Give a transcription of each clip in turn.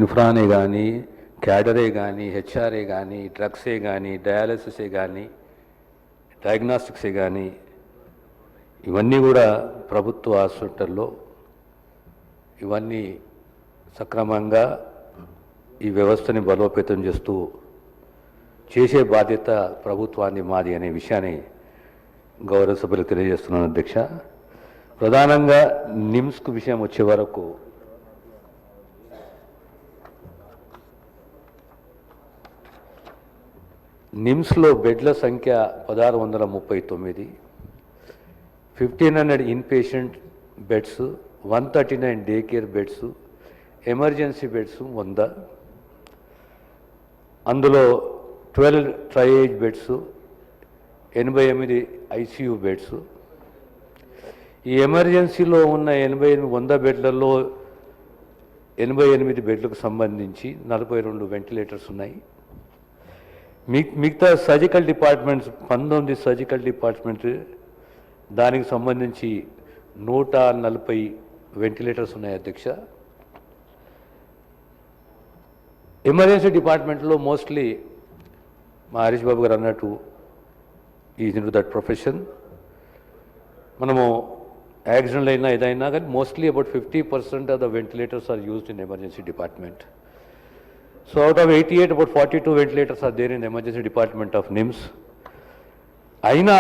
ఇన్ఫ్రానే కానీ, క్యాడరే కానీ, హెచ్ఆర్ఏ కానీ, డ్రగ్సే కానీ, డయాలసిసే కానీ, డయాగ్నాస్టిక్సే కానీ, ఇవన్నీ కూడా ప్రభుత్వ హాస్పిటల్లో ఇవన్నీ సక్రమంగా ఈ వ్యవస్థని బలోపేతం చేస్తూ చేసే బాధ్యత ప్రభుత్వాన్ని మాది అనే విషయాన్ని గౌరవ సభ్యులకు తెలియజేస్తున్నాను అధ్యక్ష. ప్రధానంగా నిమ్స్కు విషయం వచ్చే వరకు నిమ్స్లో బెడ్ల సంఖ్య 1639, 1500 inpatient beds, 139 day care beds, emergency beds 100, అందులో 12 ట్రయేజ్ బెడ్స్, 88 ఐసీయూ బెడ్స్. ఈ ఎమర్జెన్సీలో ఉన్న 100 బెడ్లలో 88 బెడ్లకు సంబంధించి 42 వెంటిలేటర్స్ ఉన్నాయి. మిగతా సర్జికల్ డిపార్ట్మెంట్స్ 19 సర్జికల్ డిపార్ట్మెంట్, దానికి సంబంధించి 140 వెంటిలేటర్స్ ఉన్నాయి అధ్యక్ష. ఎమర్జెన్సీ డిపార్ట్మెంట్లో మోస్ట్లీ మా హరీష్ బాబు గారు అన్నట్టు is in to that profession. మనము యాక్సిడెంట్ అయినా ఏదైనా కానీ mostly about 50% of the ventilators are used in emergency department. So out of 88, about 42 ventilators are there in the emergency department of NIMS. అయినా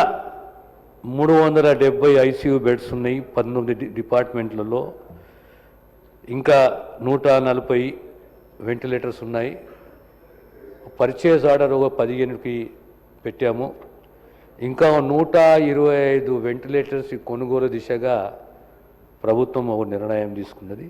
370 ICU beds ఉన్నాయి 19 డిపార్ట్మెంట్లలో, ఇంకా 140 ventilators ఉన్నాయి. Purchase order ఒక 15కి పెట్టాము. ఇంకా 125 వెంటిలేటర్స్ కొనుగోలు దిశగా ప్రభుత్వం ఒక నిర్ణయం తీసుకున్నది.